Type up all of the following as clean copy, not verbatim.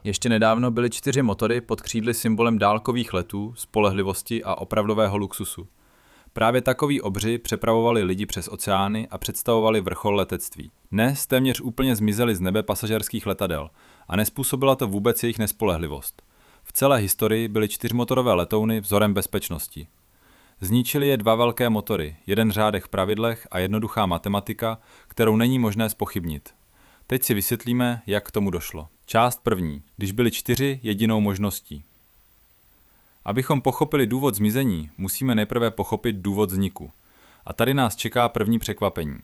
Ještě nedávno byly 4 motory pod křídly symbolem dálkových letů, spolehlivosti a opravdového luxusu. Právě takoví obři přepravovali lidi přes oceány a představovali vrchol letectví. Dnes téměř úplně zmizely z nebe pasažerských letadel a nezpůsobila to vůbec jejich nespolehlivost. V celé historii byly 4motorové letouny vzorem bezpečnosti. Zničili je 2 velké motory, jeden řádek v pravidlech a jednoduchá matematika, kterou není možné zpochybnit. Teď si vysvětlíme, jak k tomu došlo. Část první. Když byly 4 jedinou možností. Abychom pochopili důvod zmizení, musíme nejprve pochopit důvod vzniku. A tady nás čeká první překvapení.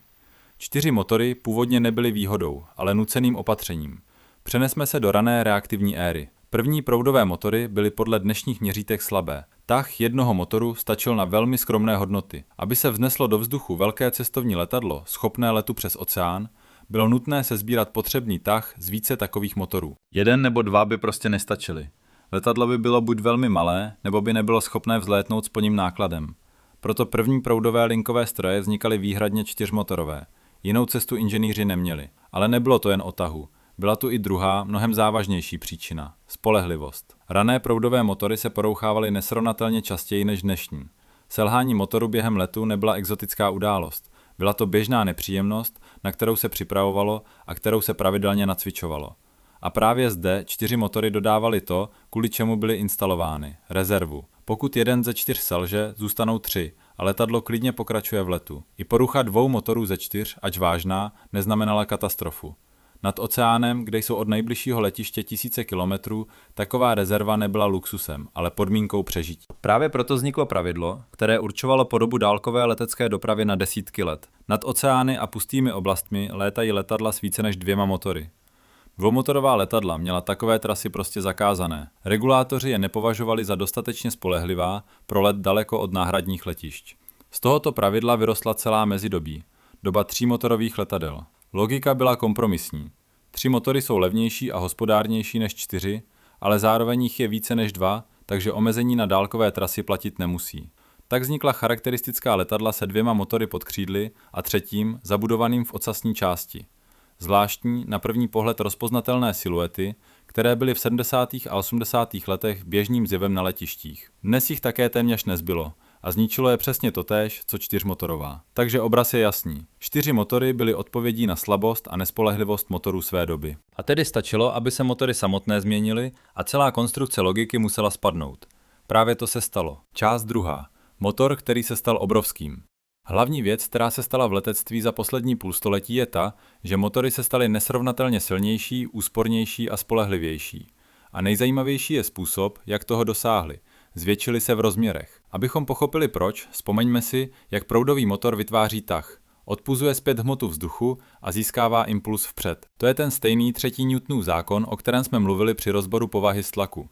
4 motory původně nebyly výhodou, ale nuceným opatřením. Přenesme se do rané reaktivní éry. První proudové motory byly podle dnešních měřítek slabé. Tah jednoho motoru stačil na velmi skromné hodnoty. Aby se vzneslo do vzduchu velké cestovní letadlo, schopné letu přes oceán, bylo nutné sesbírat potřebný tah z více takových motorů. 1 nebo 2 by prostě nestačily. Letadlo by bylo buď velmi malé, nebo by nebylo schopné vzlétnout s plným nákladem. Proto první proudové linkové stroje vznikaly výhradně 4motorové. Jinou cestu inženýři neměli. Ale nebylo to jen o tahu. Byla tu i druhá, mnohem závažnější příčina – spolehlivost. Rané proudové motory se porouchávaly nesrovnatelně častěji než dnešní. Selhání motoru během letu nebyla exotická událost. Byla to běžná nepříjemnost, na kterou se připravovalo a kterou se pravidelně nacvičovalo. A právě zde 4 motory dodávaly to, kvůli čemu byly instalovány – rezervu. Pokud jeden ze 4 selže, zůstanou 3 a letadlo klidně pokračuje v letu. I porucha 2 motorů ze 4, ač vážná, neznamenala katastrofu. Nad oceánem, kde jsou od nejbližšího letiště tisíce kilometrů, taková rezerva nebyla luxusem, ale podmínkou přežití. Právě proto vzniklo pravidlo, které určovalo podobu dálkové letecké dopravy na desítky let. Nad oceány a pustými oblastmi létají letadla s více než 2 motory. Dvoumotorová letadla měla takové trasy prostě zakázané. Regulátoři je nepovažovali za dostatečně spolehlivá pro let daleko od náhradních letišť. Z tohoto pravidla vyrostla celá mezidobí, doba 3motorových letadel. Logika byla kompromisní. 3 motory jsou levnější a hospodárnější než 4, ale zároveň jich je více než 2, takže omezení na dálkové trasy platit nemusí. Tak vznikla charakteristická letadla se 2 motory pod křídly a třetím, zabudovaným v ocasní části. Zvláštní, na první pohled rozpoznatelné siluety, které byly v 70. a 80. letech běžným zjevem na letištích. Dnes jich také téměř nezbylo a zničilo je přesně totéž, co 4motorová. Takže obraz je jasný. 4 motory byly odpovědí na slabost a nespolehlivost motorů své doby. A tedy stačilo, aby se motory samotné změnily a celá konstrukce logiky musela spadnout. Právě to se stalo. Část druhá. Motor, který se stal obrovským. Hlavní věc, která se stala v letectví za poslední půlstoletí, je ta, že motory se staly nesrovnatelně silnější, úspornější a spolehlivější. A nejzajímavější je způsob, jak toho dosáhli. Zvětšili se v rozměrech. Abychom pochopili proč, vzpomeňme si, jak proudový motor vytváří tah. Odpuzuje zpět hmotu vzduchu a získává impuls vpřed. To je ten stejný 3. Newtonův zákon, o kterém jsme mluvili při rozboru povahy tlaku.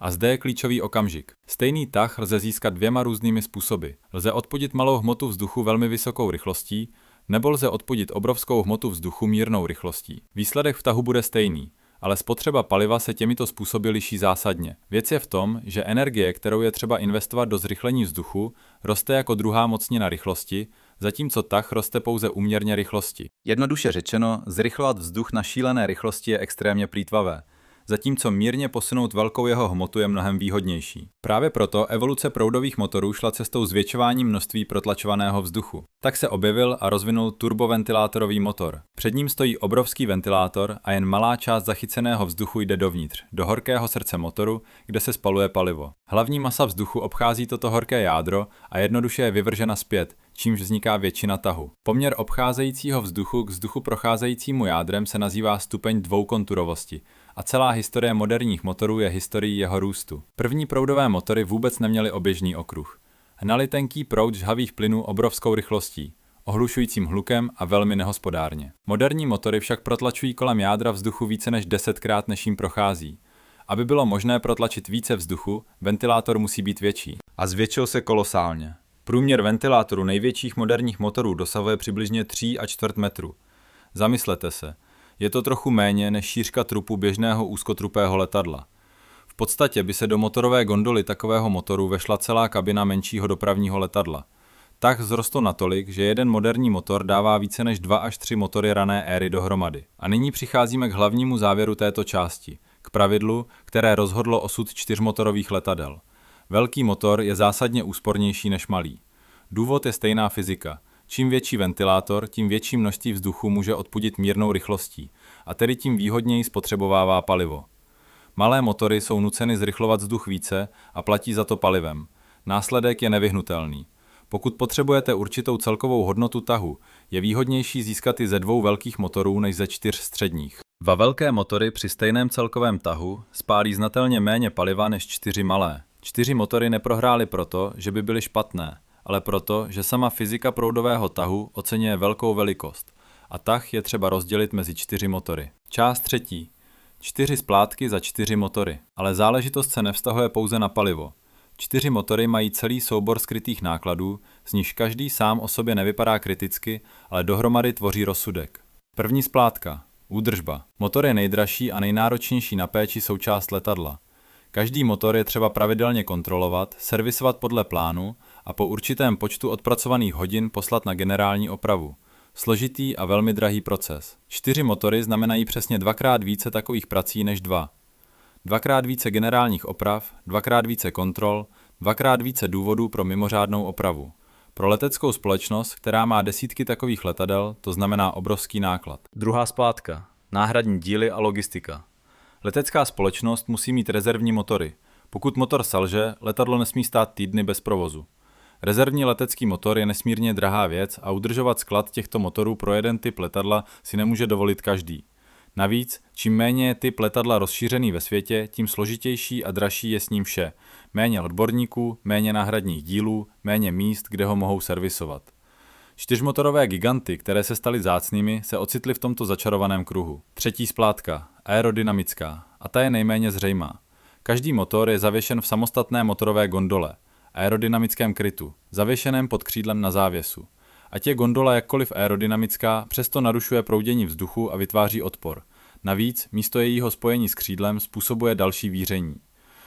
A zde je klíčový okamžik. Stejný tah lze získat 2 různými způsoby. Lze odpudit malou hmotu vzduchu velmi vysokou rychlostí, nebo lze odpudit obrovskou hmotu vzduchu mírnou rychlostí. Výsledek v tahu bude stejný, ale spotřeba paliva se těmito způsoby liší zásadně. Věc je v tom, že energie, kterou je třeba investovat do zrychlení vzduchu, roste jako druhá mocnina rychlosti, zatímco tah roste pouze úměrně rychlosti. Jednoduše řečeno, zrychlovat vzduch na šílené rychlosti je extrémně plýtvavé, zatímco mírně posunout velkou jeho hmotu je mnohem výhodnější. Právě proto evoluce proudových motorů šla cestou zvětšování množství protlačovaného vzduchu. Tak se objevil a rozvinul turboventilátorový motor. Před ním stojí obrovský ventilátor a jen malá část zachyceného vzduchu jde dovnitř, do horkého srdce motoru, kde se spaluje palivo. Hlavní masa vzduchu obchází toto horké jádro a jednoduše je vyvržena zpět, čímž vzniká většina tahu. Poměr obcházejícího vzduchu k vzduchu procházejícímu jádrem se nazývá stupeň dvoukonturovosti. A celá historie moderních motorů je historií jeho růstu. První proudové motory vůbec neměly oběžný okruh. Hnali tenký proud žhavých plynů obrovskou rychlostí, ohlušujícím hlukem a velmi nehospodárně. Moderní motory však protlačují kolem jádra vzduchu více než 10krát, než jim prochází. Aby bylo možné protlačit více vzduchu, ventilátor musí být větší. A zvětšil se kolosálně. Průměr ventilátoru největších moderních motorů dosahuje přibližně 3,25 metru. Zamyslete se. Je to trochu méně než šířka trupu běžného úzkotrupého letadla. V podstatě by se do motorové gondoly takového motoru vešla celá kabina menšího dopravního letadla. Tah vzrostl natolik, že jeden moderní motor dává více než 2 až 3 motory rané éry dohromady. A nyní přicházíme k hlavnímu závěru této části, k pravidlu, které rozhodlo osud čtyřmotorových letadel. Velký motor je zásadně úspornější než malý. Důvod je stejná fyzika. Čím větší ventilátor, tím větší množství vzduchu může odpudit mírnou rychlostí, a tedy tím výhodněji spotřebovává palivo. Malé motory jsou nuceny zrychlovat vzduch více a platí za to palivem. Následek je nevyhnutelný. Pokud potřebujete určitou celkovou hodnotu tahu, je výhodnější získat ji ze 2 velkých motorů než ze 4 středních. 2 velké motory při stejném celkovém tahu spálí znatelně méně paliva než 4 malé. 4 motory neprohrály proto, že by byly špatné, ale proto, že sama fyzika proudového tahu oceňuje velkou velikost a tah je třeba rozdělit mezi 4 motory. Část 3. 4 splátky za 4 motory. Ale záležitost se nevztahuje pouze na palivo. 4 motory mají celý soubor skrytých nákladů, z nichž každý sám o sobě nevypadá kriticky, ale dohromady tvoří rozsudek. První splátka. Údržba. Motor je nejdražší a nejnáročnější na péči součást letadla. Každý motor je třeba pravidelně kontrolovat, servisovat podle plánu a po určitém počtu odpracovaných hodin poslat na generální opravu. Složitý a velmi drahý proces. 4 motory znamenají přesně 2krát více takových prací než 2. 2krát více generálních oprav, 2krát více kontrol, 2krát více důvodů pro mimořádnou opravu. Pro leteckou společnost, která má desítky takových letadel, to znamená obrovský náklad. Druhá splátka. Náhradní díly a logistika. Letecká společnost musí mít rezervní motory. Pokud motor selže, letadlo nesmí stát týdny bez provozu. Rezervní letecký motor je nesmírně drahá věc a udržovat sklad těchto motorů pro jeden typ letadla si nemůže dovolit každý. Navíc, čím méně je typ letadla rozšířený ve světě, tím složitější a dražší je s ním vše. Méně odborníků, méně náhradních dílů, méně míst, kde ho mohou servisovat. Čtyřmotorové giganty, které se staly vzácnými, se ocitly v tomto začarovaném kruhu. Třetí splátka, aerodynamická, a ta je nejméně zřejmá. Každý motor je zavěšen v samostatné motorové gondole, aerodynamickém krytu, zavěšeném pod křídlem na závěsu. Ať je gondola jakkoliv aerodynamická, přesto narušuje proudění vzduchu a vytváří odpor. Navíc místo jejího spojení s křídlem způsobuje další víření.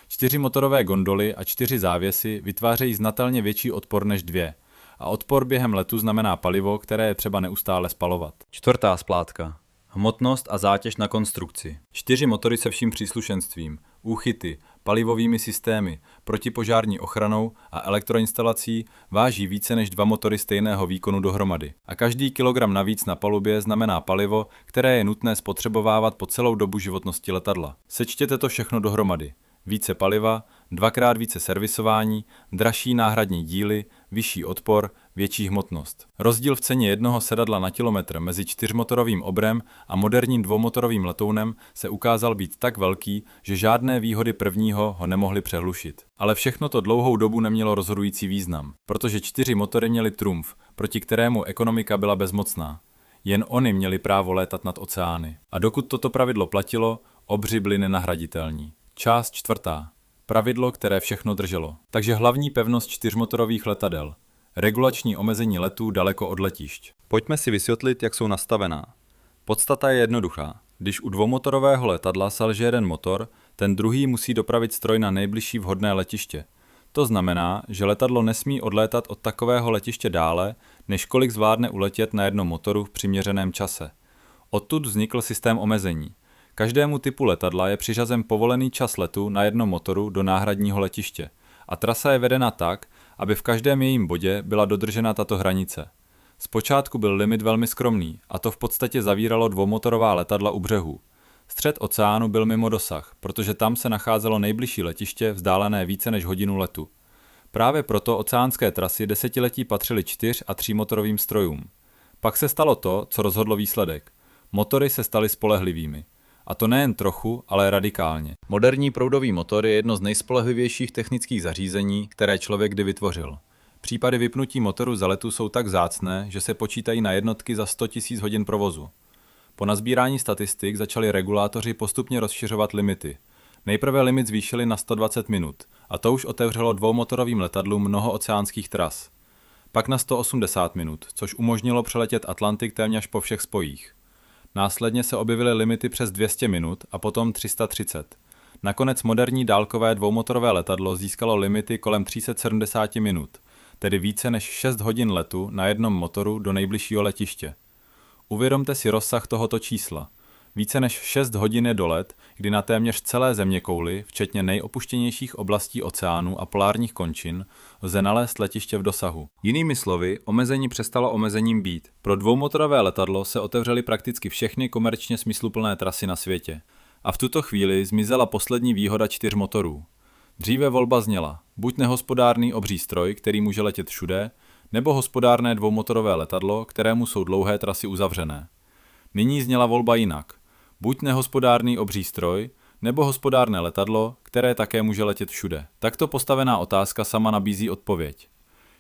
4 motorové gondoly a 4 závěsy vytvářejí znatelně větší odpor než 2. A odpor během letu znamená palivo, které je třeba neustále spalovat. Čtvrtá splátka. Hmotnost a zátěž na konstrukci. 4 motory se vším příslušenstvím, úchyty, palivovými systémy, protipožární ochranou a elektroinstalací váží více než 2 motory stejného výkonu dohromady. A každý kilogram navíc na palubě znamená palivo, které je nutné spotřebovávat po celou dobu životnosti letadla. Sečtěte to všechno dohromady. Více paliva, 2krát více servisování, dražší náhradní díly, vyšší odpor, větší hmotnost. Rozdíl v ceně jednoho sedadla na kilometr mezi 4motorovým obrem a moderním 2motorovým letounem se ukázal být tak velký, že žádné výhody prvního ho nemohly přehlušit. Ale všechno to dlouhou dobu nemělo rozhodující význam, protože 4 motory měly trumf, proti kterému ekonomika byla bezmocná. Jen oni měli právo létat nad oceány. A dokud toto pravidlo platilo, obři byli nenahraditelní. Část 4. Pravidlo, které všechno drželo. Takže hlavní pevnost 4motorových letadel. Regulační omezení letů daleko od letišť. Pojďme si vysvětlit, jak jsou nastavená. Podstata je jednoduchá. Když u 2motorového letadla selže jeden motor, ten druhý musí dopravit stroj na nejbližší vhodné letiště. To znamená, že letadlo nesmí odlétat od takového letiště dále, než kolik zvládne uletět na jednom motoru v přiměřeném čase. Odtud vznikl systém omezení. Každému typu letadla je přiřazen povolený čas letu na jednom motoru do náhradního letiště a trasa je vedena tak, aby v každém jejím bodě byla dodržena tato hranice. Zpočátku byl limit velmi skromný a to v podstatě zavíralo 2motorová letadla u břehů. Střed oceánu byl mimo dosah, protože tam se nacházelo nejbližší letiště vzdálené více než hodinu letu. Právě proto oceánské trasy desetiletí patřily 4 a 3motorovým strojům. Pak se stalo to, co rozhodlo výsledek. Motory se staly spolehlivými. A to nejen trochu, ale radikálně. Moderní proudový motor je jedno z nejspolehlivějších technických zařízení, které člověk kdy vytvořil. Případy vypnutí motoru za letu jsou tak vzácné, že se počítají na jednotky za 100 000 hodin provozu. Po nazbírání statistik začali regulátoři postupně rozšiřovat limity. Nejprve limit zvýšili na 120 minut, a to už otevřelo 2motorovým letadlům mnoho oceánských tras. Pak na 180 minut, což umožnilo přeletět Atlantik téměř po všech spojích. Následně se objevily limity přes 200 minut a potom 330. Nakonec moderní dálkové 2motorové letadlo získalo limity kolem 370 minut, tedy více než 6 hodin letu na jednom motoru do nejbližšího letiště. Uvědomte si rozsah tohoto čísla. Více než 6 hodin je dolet, kdy na téměř celé zeměkouli, včetně nejopuštěnějších oblastí oceánu a polárních končin, lze nalézt letiště v dosahu. Jinými slovy, omezení přestalo omezením být. Pro dvoumotorové letadlo se otevřely prakticky všechny komerčně smysluplné trasy na světě. A v tuto chvíli zmizela poslední výhoda 4 motorů. Dříve volba zněla: buď nehospodárný obří stroj, který může letět všude, nebo hospodárné dvoumotorové letadlo, kterému jsou dlouhé trasy uzavřené. Nyní zněla volba jinak: buď nehospodárný obří stroj, nebo hospodárné letadlo, které také může letět všude. Takto postavená otázka sama nabízí odpověď.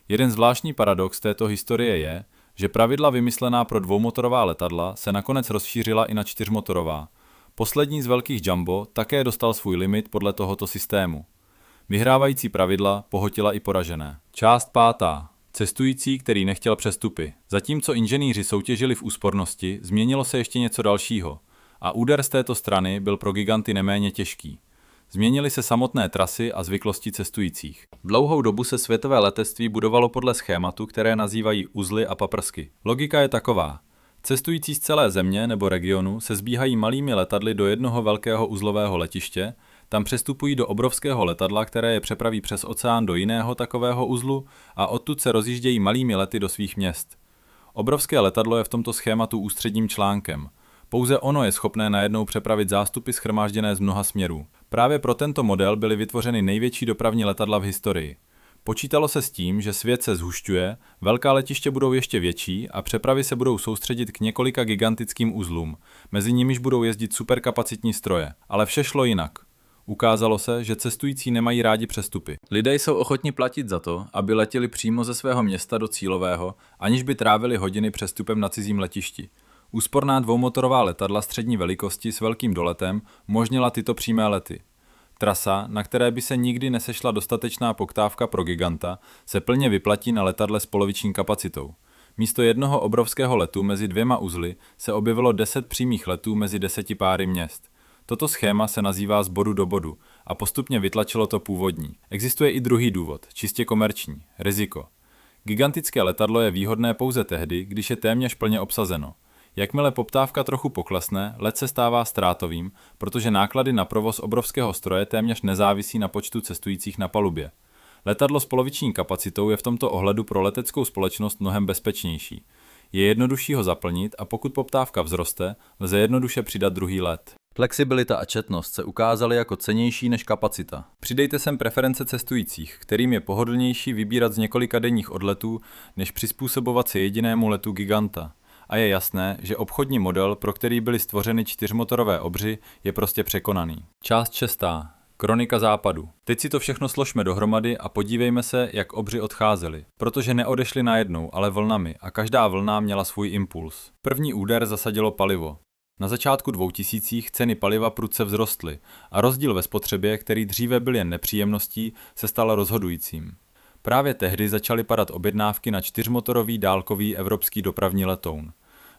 Jeden zvláštní paradox této historie je, že pravidla vymyslená pro dvoumotorová letadla se nakonec rozšířila i na čtyřmotorová. Poslední z velkých jumbo také dostal svůj limit podle tohoto systému. Vyhrávající pravidla pohotila i poražené. Část 5. Cestující, který nechtěl přestupy. Zatímco inženýři soutěžili v úspornosti, změnilo se ještě něco dalšího. A úder z této strany byl pro giganty neméně těžký. Změnily se samotné trasy a zvyklosti cestujících. Dlouhou dobu se světové letectví budovalo podle schématu, které nazývají uzly a paprsky. Logika je taková: cestující z celé země nebo regionu se sbíhají malými letadly do jednoho velkého uzlového letiště, tam přestupují do obrovského letadla, které je přepraví přes oceán do jiného takového uzlu a odtud se rozjíždějí malými lety do svých měst. Obrovské letadlo je v tomto schématu ústředním článkem. Pouze ono je schopné najednou přepravit zástupy shromážděné z mnoha směrů. Právě pro tento model byly vytvořeny největší dopravní letadla v historii. Počítalo se s tím, že svět se zhušťuje, velká letiště budou ještě větší a přepravy se budou soustředit k několika gigantickým uzlům, mezi nimiž budou jezdit superkapacitní stroje. Ale vše šlo jinak. Ukázalo se, že cestující nemají rádi přestupy. Lidé jsou ochotni platit za to, aby letěli přímo ze svého města do cílového, aniž by trávili hodiny přestupem na cizím letišti. Úsporná dvoumotorová letadla střední velikosti s velkým doletem umožnila tyto přímé lety. Trasa, na které by se nikdy nesešla dostatečná poptávka pro giganta, se plně vyplatí na letadle s poloviční kapacitou. Místo jednoho obrovského letu mezi 2 uzly se objevilo 10 přímých letů mezi 10 páry měst. Toto schéma se nazývá z bodu do bodu a postupně vytlačilo to původní. Existuje i druhý důvod, čistě komerční, riziko. Gigantické letadlo je výhodné pouze tehdy, když je téměř plně obsazeno. Jakmile poptávka trochu poklesne, let se stává ztrátovým, protože náklady na provoz obrovského stroje téměř nezávisí na počtu cestujících na palubě. Letadlo s poloviční kapacitou je v tomto ohledu pro leteckou společnost mnohem bezpečnější. Je jednodušší ho zaplnit a pokud poptávka vzroste, lze jednoduše přidat druhý let. Flexibilita a četnost se ukázaly jako cennější než kapacita. Přidejte sem preference cestujících, kterým je pohodlnější vybírat z několika denních odletů, než přizpůsobovat se jedinému letu giganta. A je jasné, že obchodní model, pro který byly stvořeny čtyřmotorové obři, je prostě překonaný. Část 6. Kronika západu. Teď si to všechno složme dohromady a podívejme se, jak obři odcházeli. Protože neodešli najednou, ale vlnami a každá vlna měla svůj impuls. První úder zasadilo palivo. Na začátku 2000 ceny paliva prudce vzrostly a rozdíl ve spotřebě, který dříve byl jen nepříjemností, se stal rozhodujícím. Právě tehdy začaly padat objednávky na čtyřmotorový dálkový evropský dopravní letoun.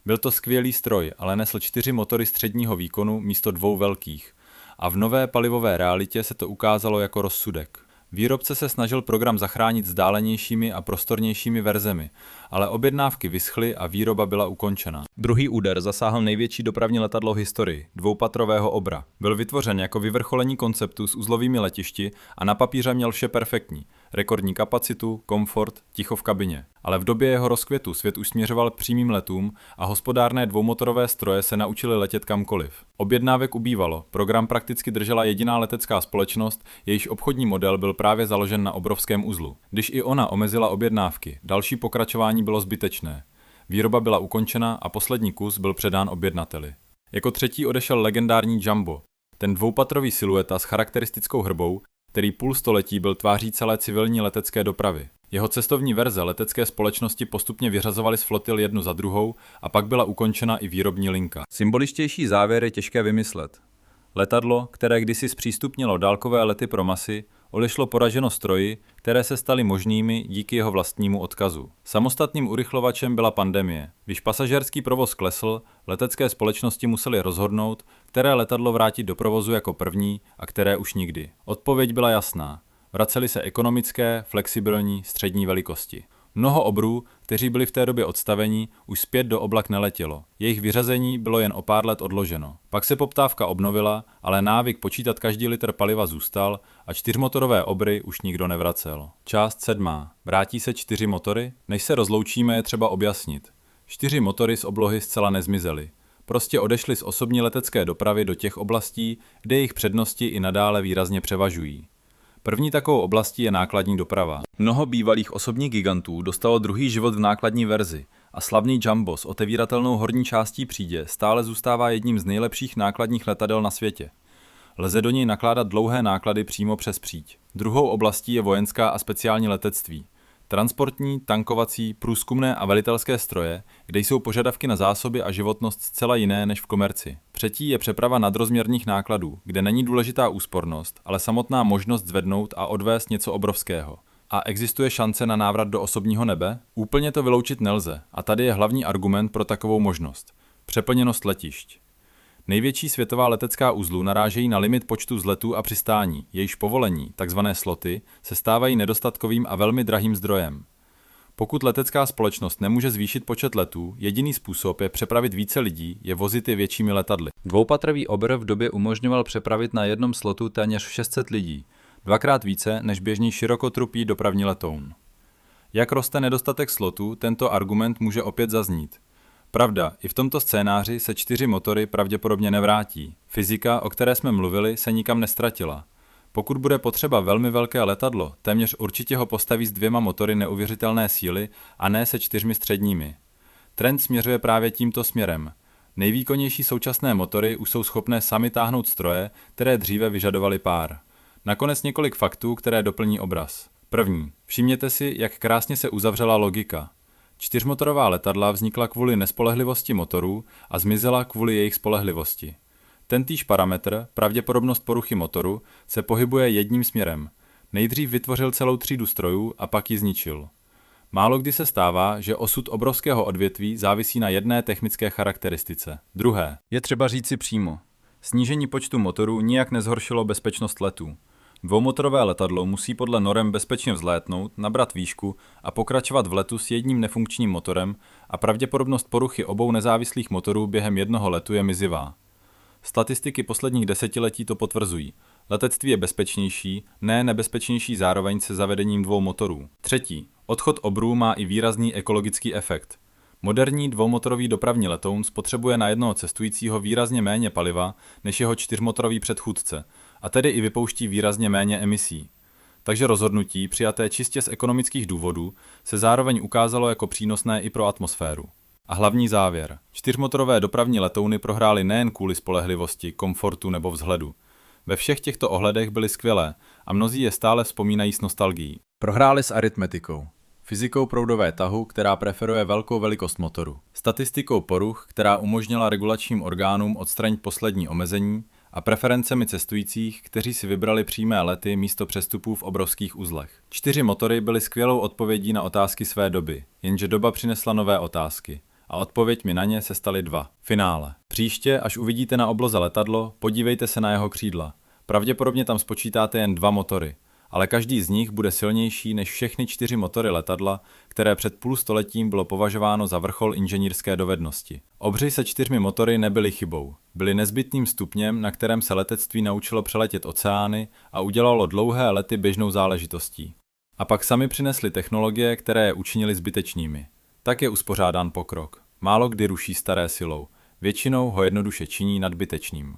Byl to skvělý stroj, ale nesl 4 motory středního výkonu místo 2 velkých. A v nové palivové realitě se to ukázalo jako rozsudek. Výrobce se snažil program zachránit vzdálenějšími a prostornějšími verzemi, ale objednávky vyschly a výroba byla ukončena. Druhý úder zasáhl největší dopravní letadlo v historii, dvoupatrového Obra. Byl vytvořen jako vyvrcholení konceptu s uzlovými letišti a na papíře měl vše perfektní. Rekordní kapacitu, komfort, ticho v kabině. Ale v době jeho rozkvětu svět už směřoval k přímým letům a hospodárné dvoumotorové stroje se naučily letět kamkoliv. Objednávek ubývalo, program prakticky držela jediná letecká společnost, jejíž obchodní model byl právě založen na obrovském uzlu. Když i ona omezila objednávky, další pokračování bylo zbytečné. Výroba byla ukončena a poslední kus byl předán objednateli. Jako třetí odešel legendární Jumbo, ten dvoupatrový silueta s charakteristickou hrbou, který půl století byl tváří celé civilní letecké dopravy. Jeho cestovní verze letecké společnosti postupně vyřazovaly z flotil jednu za druhou a pak byla ukončena i výrobní linka. Symboličtější závěr je těžké vymyslet. Letadlo, které kdysi zpřístupnilo dálkové lety pro masy, odešlo poraženo stroji, které se staly možnými díky jeho vlastnímu odkazu. Samostatným urychlovačem byla pandemie. Když pasažérský provoz klesl, letecké společnosti musely rozhodnout, které letadlo vrátit do provozu jako první a které už nikdy. Odpověď byla jasná. Vracely se ekonomické, flexibilní, střední velikosti. Mnoho obrů, kteří byli v té době odstaveni, už zpět do oblak neletělo. Jejich vyřazení bylo jen o pár let odloženo. Pak se poptávka obnovila, ale návyk počítat každý litr paliva zůstal a čtyřmotorové obry už nikdo nevracel. Část 7. Vrátí se 4 motory? Než se rozloučíme, je třeba objasnit. 4 motory z oblohy zcela nezmizely. Prostě odešly z osobní letecké dopravy do těch oblastí, kde jejich přednosti i nadále výrazně převažují. První takovou oblastí je nákladní doprava. Mnoho bývalých osobních gigantů dostalo druhý život v nákladní verzi a slavný Jumbo s otevíratelnou horní částí přídě stále zůstává jedním z nejlepších nákladních letadel na světě. Lze do něj nakládat dlouhé náklady přímo přes příď. Druhou oblastí je vojenská a speciální letectví. Transportní, tankovací, průzkumné a velitelské stroje, kde jsou požadavky na zásoby a životnost zcela jiné než v komerci. Třetí je přeprava nadrozměrných nákladů, kde není důležitá úspornost, ale samotná možnost zvednout a odvést něco obrovského. A existuje šance na návrat do osobního nebe? Úplně to vyloučit nelze a tady je hlavní argument pro takovou možnost. Přeplněnost letišť. Největší světová letecká uzlu narážejí na limit počtu vzletů a přistání, jejichž povolení, takzvané sloty, se stávají nedostatkovým a velmi drahým zdrojem. Pokud letecká společnost nemůže zvýšit počet letů, jediný způsob je přepravit více lidí, je vozit je většími letadly. Dvoupatrový obr v době umožňoval přepravit na jednom slotu téměř 600 lidí, dvakrát více než běžný širokotrupý dopravní letoun. Jak roste nedostatek slotů, tento argument může opět zaznít. Pravda, i v tomto scénáři se 4 motory pravděpodobně nevrátí. Fyzika, o které jsme mluvili, se nikam nestratila. Pokud bude potřeba velmi velké letadlo, téměř určitě ho postaví s 2 motory neuvěřitelné síly a ne se 4 středními. Trend směřuje právě tímto směrem. Nejvýkonnější současné motory už jsou schopné sami táhnout stroje, které dříve vyžadovaly pár. Nakonec několik faktů, které doplní obraz. První. Všimněte si, jak krásně se uzavřela logika. 4motorová letadla vznikla kvůli nespolehlivosti motorů a zmizela kvůli jejich spolehlivosti. Tentýž parametr, pravděpodobnost poruchy motoru, se pohybuje jedním směrem. Nejdřív vytvořil celou třídu strojů a pak ji zničil. Málo kdy se stává, že osud obrovského odvětví závisí na jedné technické charakteristice. Druhé. Je třeba říci přímo. Snížení počtu motorů nijak nezhoršilo bezpečnost letů. Dvoumotorové letadlo musí podle norem bezpečně vzlétnout, nabrat výšku a pokračovat v letu s jedním nefunkčním motorem a pravděpodobnost poruchy obou nezávislých motorů během jednoho letu je mizivá. Statistiky posledních desetiletí to potvrzují. Letectví je bezpečnější, ne nebezpečnější zároveň se zavedením 2 motorů. Třetí. Odchod obrů má i výrazný ekologický efekt. Moderní dvoumotorový dopravní letoun spotřebuje na jednoho cestujícího výrazně méně paliva než jeho 4motorový předchůdce, a tedy i vypouští výrazně méně emisí. Takže rozhodnutí, přijaté čistě z ekonomických důvodů, se zároveň ukázalo jako přínosné i pro atmosféru. A hlavní závěr. 4motorové dopravní letouny prohrály nejen kvůli spolehlivosti, komfortu nebo vzhledu. Ve všech těchto ohledech byly skvělé a mnozí je stále vzpomínají s nostalgií. Prohráli s aritmetikou. Fyzikou proudové tahu, která preferuje velkou velikost motoru. Statistikou poruch, která umožnila regulačním orgánům odstranit poslední omezení, a preferencemi cestujících, kteří si vybrali přímé lety místo přestupů v obrovských uzlech. 4 motory byly skvělou odpovědí na otázky své doby, jenže doba přinesla nové otázky. A odpověďmi na ně se staly 2. Finále. Příště, až uvidíte na obloze letadlo, podívejte se na jeho křídla. Pravděpodobně tam spočítáte jen 2 motory, ale každý z nich bude silnější než všechny 4 motory letadla, které před půl stoletím bylo považováno za vrchol inženýrské dovednosti. Obři se 4 motory nebyly chybou. Byly nezbytným stupněm, na kterém se letectví naučilo přeletět oceány a udělalo dlouhé lety běžnou záležitostí. A pak sami přinesli technologie, které je učinily zbytečnými. Tak je uspořádán pokrok. Málo kdy ruší staré silou. Většinou ho jednoduše činí nadbytečným.